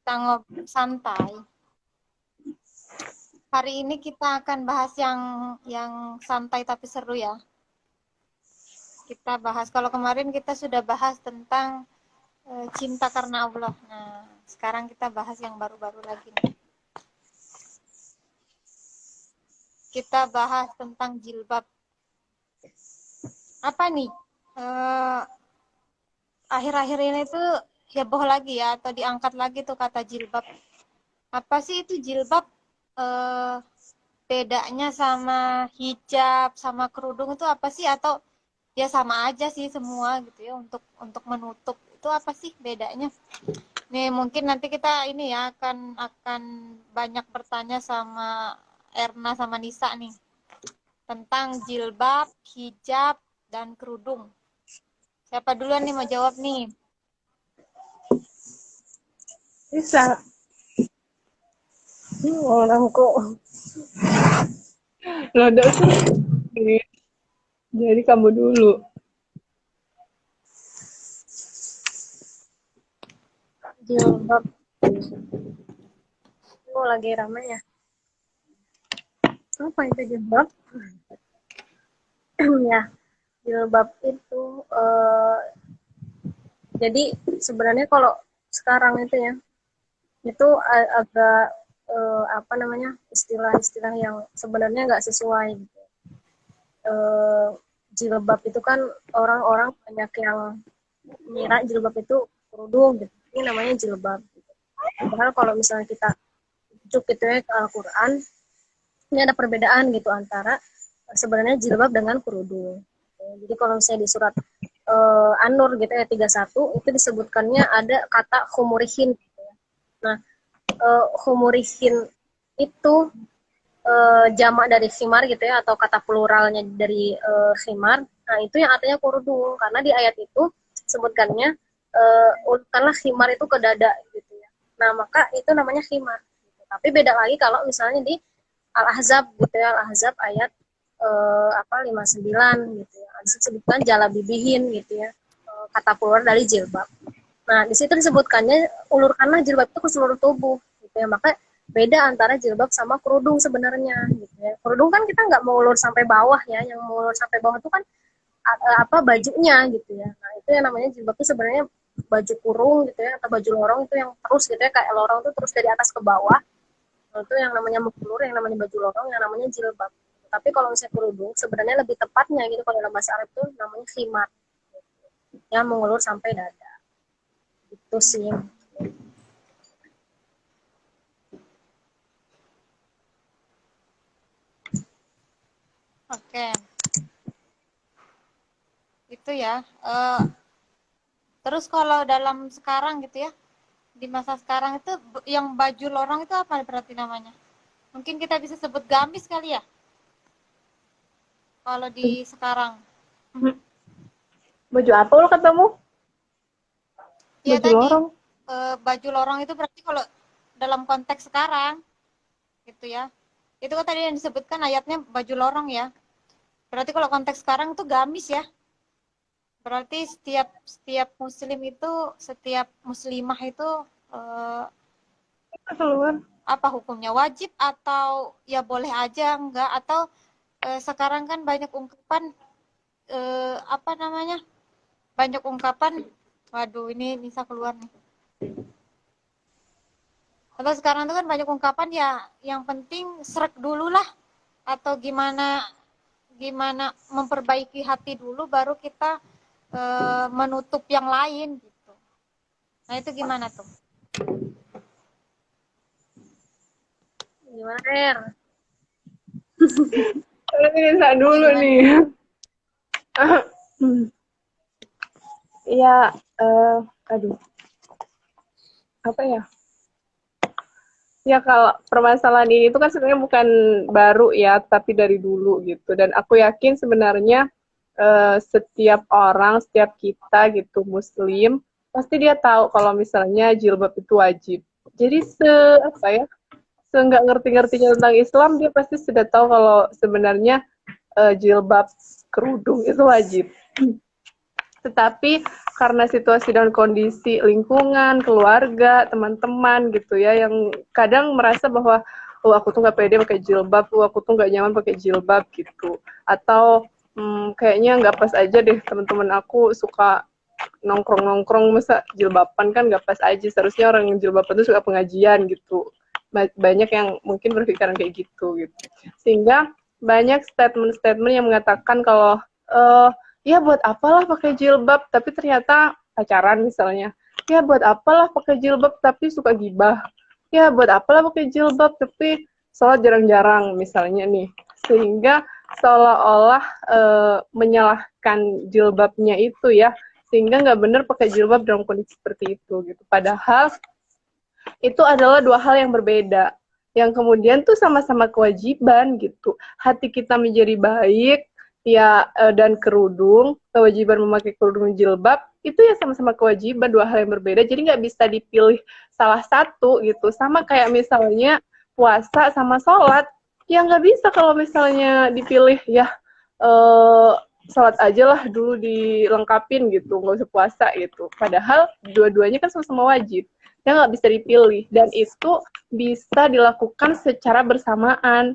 kita santai. Hari ini kita akan bahas yang santai tapi seru ya. Kita bahas, kalau kemarin kita sudah bahas tentang cinta karena Allah. Nah, sekarang kita bahas yang baru-baru lagi nih. Kita bahas tentang jilbab. Apa nih? Akhir-akhir ini tuh heboh lagi ya, atau diangkat lagi tuh kata jilbab. Apa sih itu jilbab? Bedanya sama hijab, sama kerudung itu apa sih? Atau ya sama aja sih semua gitu ya, untuk menutup. Itu apa sih bedanya? Nih mungkin nanti kita ini ya akan banyak bertanya sama Erna sama Nisa nih tentang jilbab, hijab, dan kerudung. Siapa duluan nih mau jawab nih? Bisa. Orang kok rada sih. Jadi kamu dulu. Jilbab. Oh, lagi ramai ya. Apa itu jilbab? Ya, jilbab itu jadi sebenarnya kalau sekarang itu ya, itu agak apa namanya, istilah-istilah yang sebenarnya nggak sesuai gitu. Jilbab itu kan orang-orang banyak yang mengira jilbab itu kerudung gitu. Ini namanya jilbab gitu. Padahal kalau misalnya kita rujuk gitu ya ke Al-Quran, ini ada perbedaan gitu antara sebenarnya jilbab dengan kerudung. Jadi kalau misalnya di surat An-Nur gitu ya 31 itu disebutkannya ada kata khumurihin gitu ya. Nah, khumurihin itu jamak dari khimar gitu ya, atau kata pluralnya dari khimar. Nah, itu yang artinya kerudung, karena di ayat itu sebutkannya ulurkanlah khimar itu ke dada gitu ya. Nah, maka itu namanya khimar gitu. Tapi beda lagi kalau misalnya di Al-Ahzab gitu ya, Al-Ahzab ayat 59 gitu ya. Disebutkan jalabibihin gitu ya. Kata plural dari jilbab. Nah, di situ disebutkannya ulurkanlah jilbab itu ke seluruh tubuh gitu ya. Maka beda antara jilbab sama kerudung sebenarnya gitu ya. Kerudung kan kita nggak mau ulur sampai bawah ya, yang mau ulur sampai bawah itu kan apa bajunya gitu ya. Nah, itu yang namanya jilbab itu sebenarnya baju kurung gitu ya, atau baju lorong itu yang terus gitu ya, kayak lorong itu terus dari atas ke bawah. Nah, itu yang namanya mengulur, yang namanya baju lorong, yang namanya jilbab. Tapi kalau misalnya kerudung sebenarnya lebih tepatnya gitu kalau dalam bahasa Arab itu namanya khimar, yang mengulur sampai dada. Itu sih. Oke. Itu ya. Terus kalau dalam sekarang gitu ya, di masa sekarang itu yang baju lorong itu apa berarti namanya? Mungkin kita bisa sebut gamis kali ya? Kalau di sekarang. Baju apa lo ketemu? Ya Baju tadi lorong. baju lorong itu berarti kalau dalam konteks sekarang gitu ya. Itu kan tadi yang disebutkan ayatnya baju lorong ya. Berarti kalau konteks sekarang itu gamis ya. Berarti setiap muslim itu, setiap muslimah itu Keluar. apa hukumnya, wajib atau ya boleh aja enggak, atau sekarang kan banyak ungkapan apa namanya, banyak ungkapan, waduh ini bisa keluar nih, atau sekarang itu kan banyak ungkapan ya, yang penting srek dulu lah, atau gimana gimana memperbaiki hati dulu baru kita menutup yang lain gitu. Nah itu gimana tuh? Gimana, Er? Ini bisa dulu Gimana? nih. Iya, aduh, apa ya? Ya kalau permasalahan ini itu kan sebenarnya bukan baru ya, tapi dari dulu gitu. Dan aku yakin sebenarnya setiap orang, setiap kita gitu Muslim, pasti dia tahu kalau misalnya jilbab itu wajib. Jadi apa ya? Nggak ngerti-ngertinya tentang Islam, dia pasti sudah tahu kalau sebenarnya jilbab kerudung itu wajib. Tetapi karena situasi dan kondisi lingkungan, keluarga, teman-teman gitu ya, yang kadang merasa bahwa oh aku tuh nggak pede pakai jilbab, oh aku tuh nggak nyaman pakai jilbab gitu, atau kayaknya nggak pas aja deh teman-teman aku suka nongkrong-nongkrong masa jilbaban kan nggak pas aja, seharusnya orang yang jilbaban itu suka pengajian gitu. Banyak yang mungkin berpikiran kayak gitu. Sehingga banyak statement-statement yang mengatakan kalau ya buat apalah pakai jilbab tapi ternyata pacaran misalnya, ya buat apalah pakai jilbab tapi suka gibah, ya buat apalah pakai jilbab tapi sholat jarang-jarang misalnya nih, sehingga seolah-olah menyalahkan jilbabnya itu ya, sehingga nggak benar pakai jilbab dalam kondisi seperti itu gitu, padahal itu adalah dua hal yang berbeda, yang kemudian tuh sama-sama kewajiban gitu. Hati kita menjadi baik ya, dan kerudung, kewajiban memakai kerudung jilbab itu ya sama-sama kewajiban, dua hal yang berbeda, jadi nggak bisa dipilih salah satu gitu. Sama kayak misalnya puasa sama sholat, ya nggak bisa kalau misalnya dipilih ya sholat aja lah dulu dilengkapin gitu, nggak usah puasa gitu, padahal dua-duanya kan sama-sama wajib, ya nggak bisa dipilih, dan itu bisa dilakukan secara bersamaan.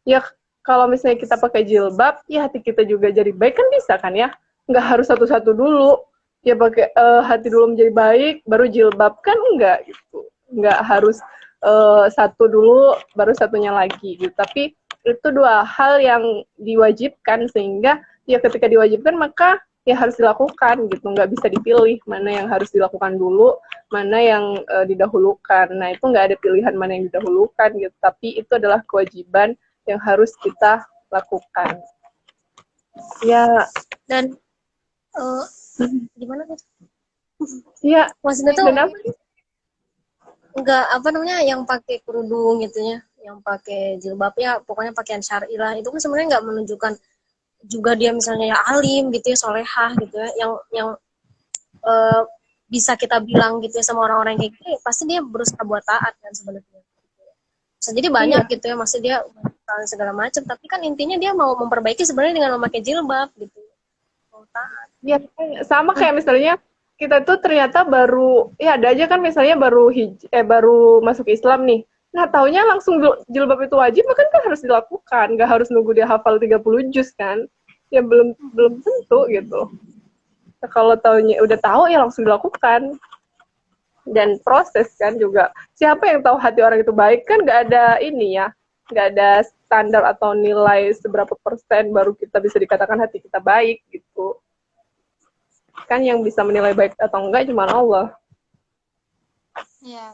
Ya kalau misalnya kita pakai jilbab, ya hati kita juga jadi baik kan bisa kan ya? Nggak harus satu-satu dulu. Ya pakai hati dulu menjadi baik, baru jilbab kan enggak gitu. Nggak harus satu dulu, baru satunya lagi gitu. Tapi itu dua hal yang diwajibkan, sehingga ya ketika diwajibkan maka ya harus dilakukan gitu. Nggak bisa dipilih mana yang harus dilakukan dulu, mana yang didahulukan. Nah itu nggak ada pilihan mana yang didahulukan gitu. Tapi itu adalah kewajiban yang harus kita lakukan. Ya. Dan gimana tuh? Ya. Maksudnya tuh Dan apa? nggak apa namanya yang pakai kerudung gitu ya, yang pakai jilbab ya, pokoknya pakaian syar'i lah, itu kan sebenarnya nggak menunjukkan juga dia misalnya ya alim gitu ya, solehah gitu ya, yang bisa kita bilang gitu ya sama orang-orang kayak gitu, ya, pasti dia berusaha buat taat kan sebenarnya. Bisa jadi banyak gitu ya, maksud dia segala macam, tapi kan intinya dia mau memperbaiki sebenarnya dengan memakai jilbab gitu. Mau taat. Ya sama kayak misalnya kita tuh ternyata baru, ya ada aja kan misalnya baru masuk Islam nih. Nah, taunya langsung jilbab itu wajib, maka kan harus dilakukan, nggak harus nunggu dia hafal 30 juz kan. Ya belum tentu gitu. Nah, kalau taunya udah tahu ya langsung dilakukan. Dan proses kan juga. Siapa yang tahu hati orang itu baik kan nggak ada ini ya. Nggak ada standar atau nilai seberapa persen baru kita bisa dikatakan hati kita baik gitu. Kan yang bisa menilai baik atau enggak cuma Allah. Iya.